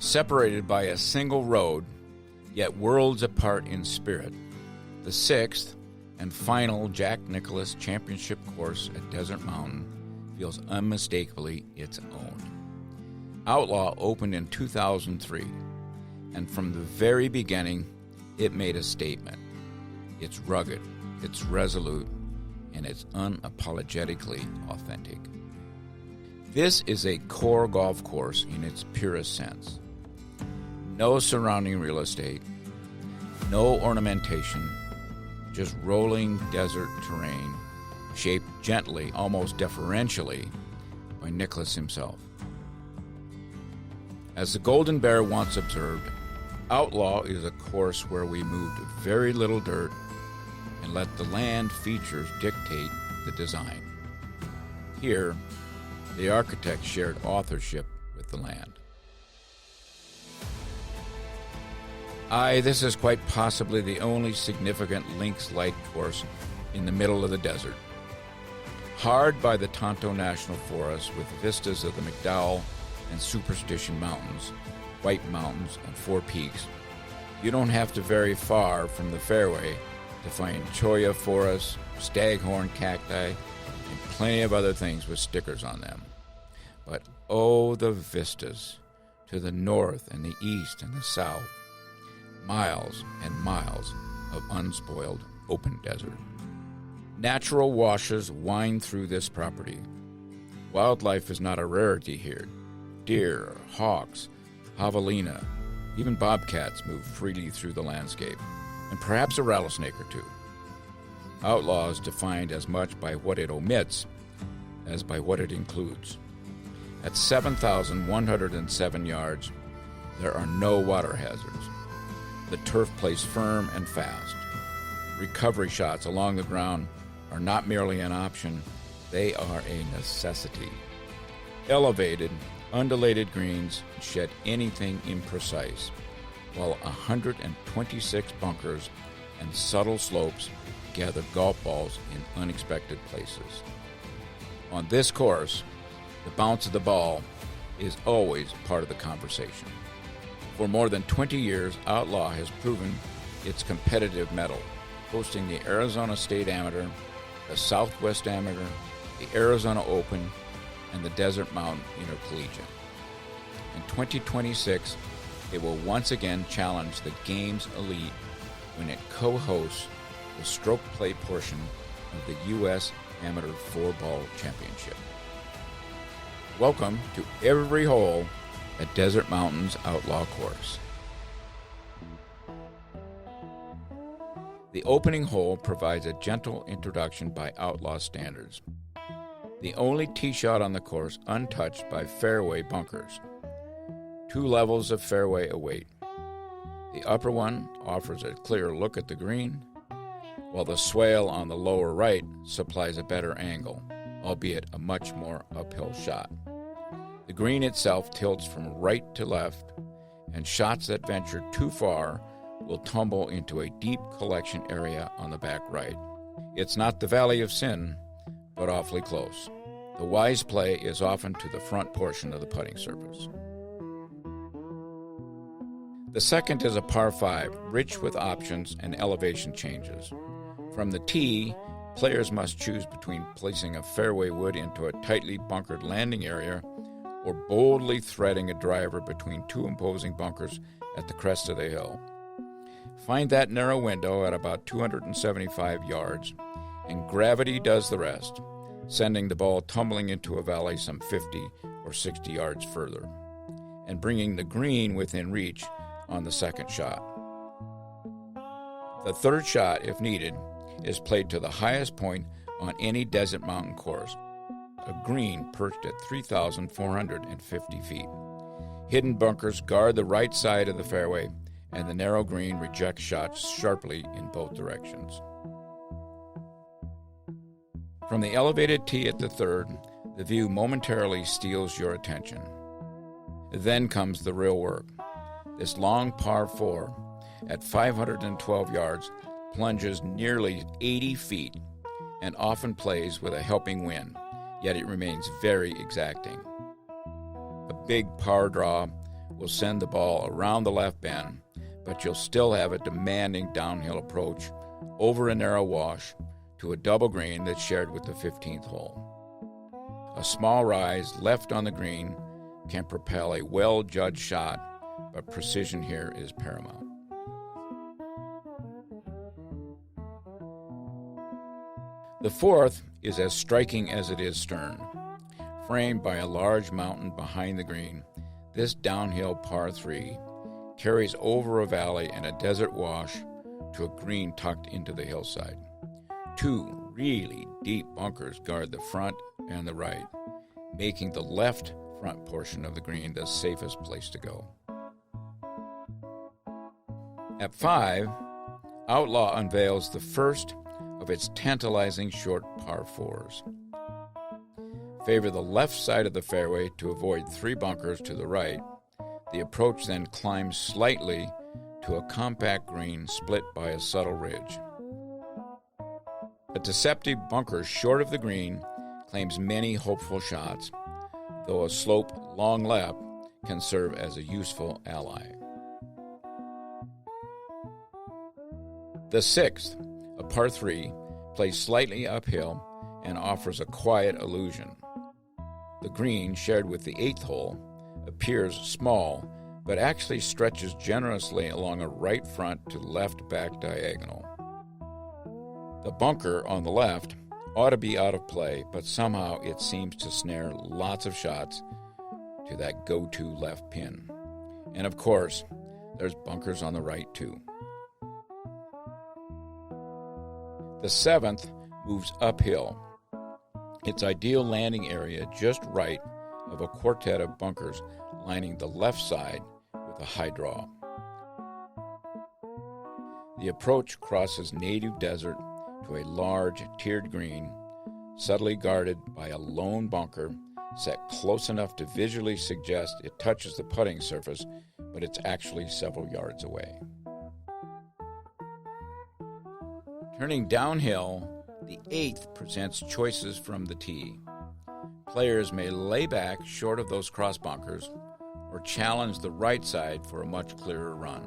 Separated by a single road, yet worlds apart in spirit, the sixth and final Jack Nicklaus Championship course at Desert Mountain feels unmistakably its own. Outlaw opened in 2003, and from the very beginning, it made a statement. It's rugged, it's resolute, and it's unapologetically authentic. This is a core golf course in its purest sense. No surrounding real estate, no ornamentation, just rolling desert terrain, shaped gently, almost deferentially, by Nicklaus himself. As the Golden Bear once observed, Outlaw is a course where we moved very little dirt and let the land features dictate the design. Here, the architect shared authorship with the land. This is quite possibly the only significant links-like course in the middle of the desert. Hard by the Tonto National Forest with vistas of the McDowell and Superstition Mountains, White Mountains, and Four Peaks, you don't have to very far from the fairway to find cholla forests, staghorn cacti, and plenty of other things with stickers on them. But oh, the vistas to the north and the east and the south. Miles and miles of unspoiled open desert. Natural washes wind through this property. Wildlife is not a rarity here. Deer, hawks, javelina, even bobcats move freely through the landscape, and perhaps a rattlesnake or two. Outlaw is defined as much by what it omits as by what it includes. At 7,107 yards, there are no water hazards. The turf plays firm and fast. Recovery shots along the ground are not merely an option, they are a necessity. Elevated, undulated greens shed anything imprecise, while 126 bunkers and subtle slopes gather golf balls in unexpected places. On this course, the bounce of the ball is always part of the conversation. For more than 20 years, Outlaw has proven its competitive mettle, hosting the Arizona State Amateur, the Southwest Amateur, the Arizona Open, and the Desert Mountain Intercollegiate. In 2026, it will once again challenge the game's elite when it co-hosts the stroke play portion of the U.S. Amateur 4-Ball Championship. Welcome to every hole at Desert Mountain's Outlaw Course. The opening hole provides a gentle introduction by Outlaw standards. The only tee shot on the course untouched by fairway bunkers. 2 levels of fairway await. The upper one offers a clear look at the green, while the swale on the lower right supplies a better angle, albeit a much more uphill shot. The green itself tilts from right to left, and shots that venture too far will tumble into a deep collection area on the back right. It's not the Valley of Sin, but awfully close. The wise play is often to the front portion of the putting surface. The second is a par 5, rich with options and elevation changes. From the tee, players must choose between placing a fairway wood into a tightly bunkered landing area or boldly threading a driver between 2 imposing bunkers at the crest of the hill. Find that narrow window at about 275 yards, and gravity does the rest, sending the ball tumbling into a valley some 50 or 60 yards further, and bringing the green within reach on the second shot. The third shot, if needed, is played to the highest point on any Desert Mountain course, a green perched at 3,450 feet. Hidden bunkers guard the right side of the fairway, and the narrow green rejects shots sharply in both directions. From the elevated tee at the third, the view momentarily steals your attention. Then comes the real work. This long par 4, at 512 yards, plunges nearly 80 feet and often plays with a helping wind, yet it remains very exacting. A big par draw will send the ball around the left bend, but you'll still have a demanding downhill approach over a narrow wash to a double green that's shared with the 15th hole. A small rise left on the green can propel a well-judged shot, but precision here is paramount. The fourth is as striking as it is stern. Framed by a large mountain behind the green, this downhill par 3 carries over a valley and a desert wash to a green tucked into the hillside. 2 really deep bunkers guard the front and the right, making the left front portion of the green the safest place to go. At 5, Outlaw unveils the first of its tantalizing short par 4s. Favor the left side of the fairway to avoid 3 bunkers to the right. The approach then climbs slightly to a compact green split by a subtle ridge. A deceptive bunker short of the green claims many hopeful shots, though a slope long left can serve as a useful ally. The 6th, a par 3, plays slightly uphill and offers a quiet illusion. The green, shared with the 8th hole, appears small, but actually stretches generously along a right front to left back diagonal. The bunker on the left ought to be out of play, but somehow it seems to snare lots of shots to that go-to left pin. And of course, there's bunkers on the right too. The 7th moves uphill, its ideal landing area just right of a quartet of bunkers lining the left side with a high draw. The approach crosses native desert to a large tiered green, subtly guarded by a lone bunker set close enough to visually suggest it touches the putting surface, but it's actually several yards away. Turning downhill, the 8th presents choices from the tee. Players may lay back short of those cross bunkers or challenge the right side for a much clearer run.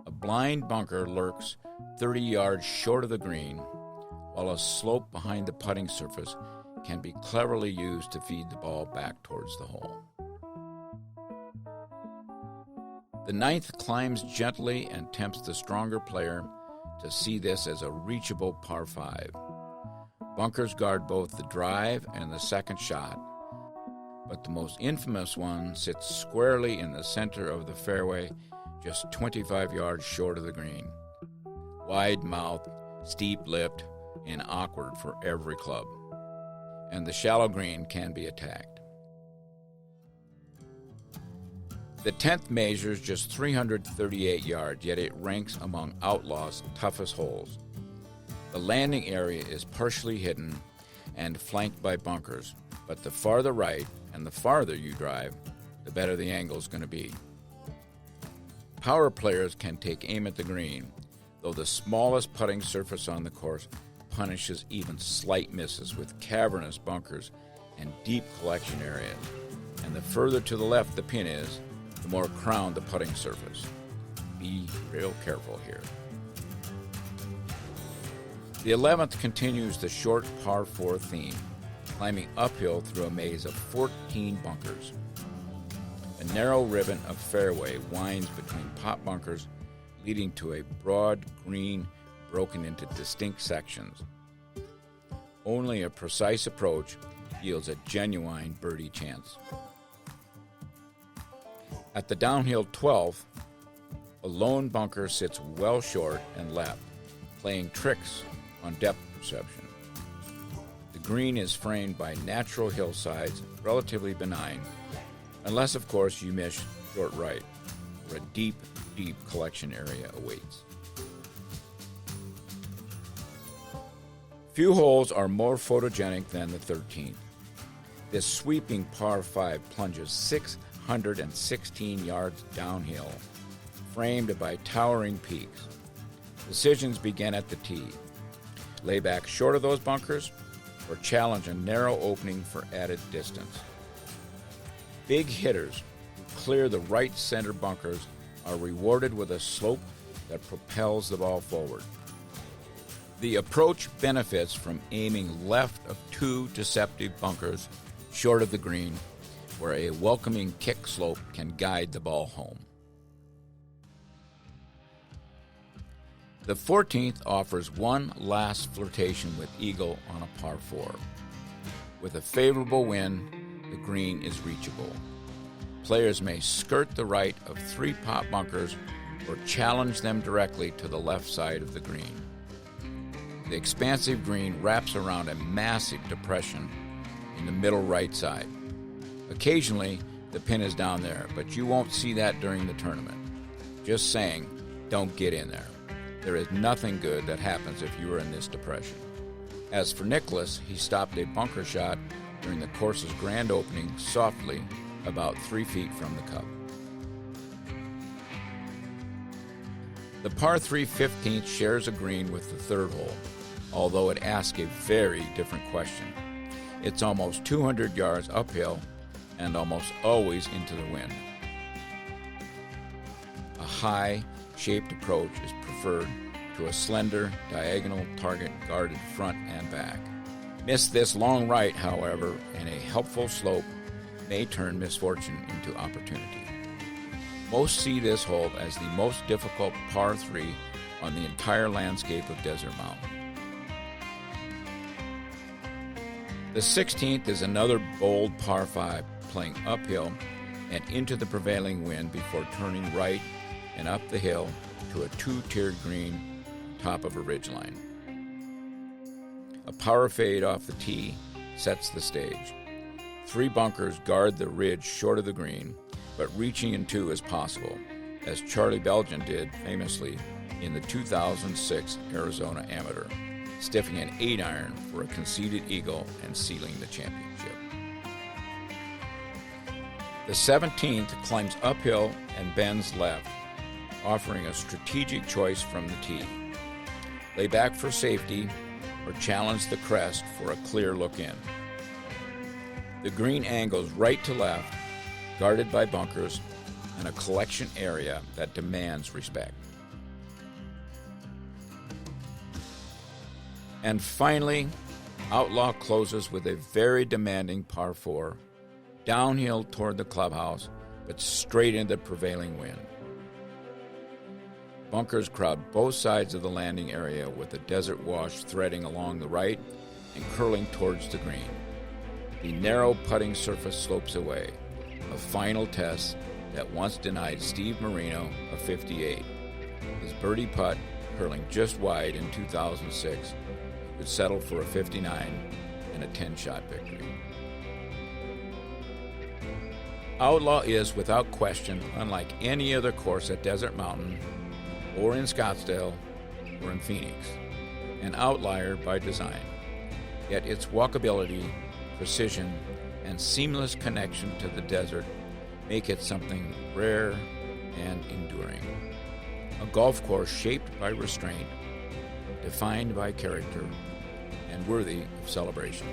A blind bunker lurks 30 yards short of the green, while a slope behind the putting surface can be cleverly used to feed the ball back towards the hole. The 9th climbs gently and tempts the stronger player to see this as a reachable par 5. Bunkers guard both the drive and the second shot, but the most infamous one sits squarely in the center of the fairway, just 25 yards short of the green. Wide-mouthed, steep-lipped, and awkward for every club. And the shallow green can be attacked. The 10th measures just 338 yards, yet it ranks among Outlaw's toughest holes. The landing area is partially hidden and flanked by bunkers, but the farther right and the farther you drive, the better the angle is going to be. Power players can take aim at the green, though the smallest putting surface on the course punishes even slight misses with cavernous bunkers and deep collection areas. And the further to the left the pin is, the more crowned the putting surface. Be real careful here. The 11th continues the short par 4 theme, climbing uphill through a maze of 14 bunkers. A narrow ribbon of fairway winds between pot bunkers, leading to a broad green broken into distinct sections. Only a precise approach yields a genuine birdie chance. At the downhill 12th, a lone bunker sits well short and left, playing tricks on depth perception. The green is framed by natural hillsides, relatively benign, unless, of course, you miss short right, where a deep collection area awaits. Few holes are more photogenic than the 13th. This sweeping par 5 plunges 616 yards downhill, framed by towering peaks. Decisions begin at the tee. Lay back short of those bunkers or challenge a narrow opening for added distance. Big hitters who clear the right center bunkers are rewarded with a slope that propels the ball forward. The approach benefits from aiming left of two deceptive bunkers short of the green, where a welcoming kick slope can guide the ball home. The 14th offers one last flirtation with eagle on a par 4. With a favorable wind, the green is reachable. Players may skirt the right of 3 pot bunkers or challenge them directly to the left side of the green. The expansive green wraps around a massive depression in the middle right side. Occasionally, the pin is down there, but you won't see that during the tournament. Just saying, don't get in there. There is nothing good that happens if you are in this depression. As for Nicklaus, he stopped a bunker shot during the course's grand opening softly about 3 feet from the cup. The par 3 15th shares a green with the 3rd hole, although it asks a very different question. It's almost 200 yards uphill and almost always into the wind. A high-shaped approach is preferred to a slender, diagonal target guarded front and back. Miss this long right, however, and a helpful slope may turn misfortune into opportunity. Most see this hole as the most difficult par 3 on the entire landscape of Desert Mountain. The 16th is another bold par 5, playing uphill and into the prevailing wind before turning right and up the hill to a 2-tiered green top of a ridgeline. A power fade off the tee sets the stage. 3 bunkers guard the ridge short of the green, but reaching in 2 is possible, as Charlie Belgian did famously in the 2006 Arizona Amateur, stiffing an 8-iron for a conceded eagle and sealing the championship. The 17th climbs uphill and bends left, offering a strategic choice from the tee. Lay back for safety or challenge the crest for a clear look in. The green angles right to left, guarded by bunkers and a collection area that demands respect. And finally, Outlaw closes with a very demanding par 4, downhill toward the clubhouse, but straight into the prevailing wind. Bunkers crowd both sides of the landing area, with the desert wash threading along the right and curling towards the green. The narrow putting surface slopes away, a final test that once denied Steve Marino a 58. His birdie putt, curling just wide in 2006, would settle for a 59 and a 10-shot victory. Outlaw is, without question, unlike any other course at Desert Mountain, or in Scottsdale, or in Phoenix, an outlier by design. Yet its walkability, precision, and seamless connection to the desert make it something rare and enduring. A golf course shaped by restraint, defined by character, and worthy of celebration.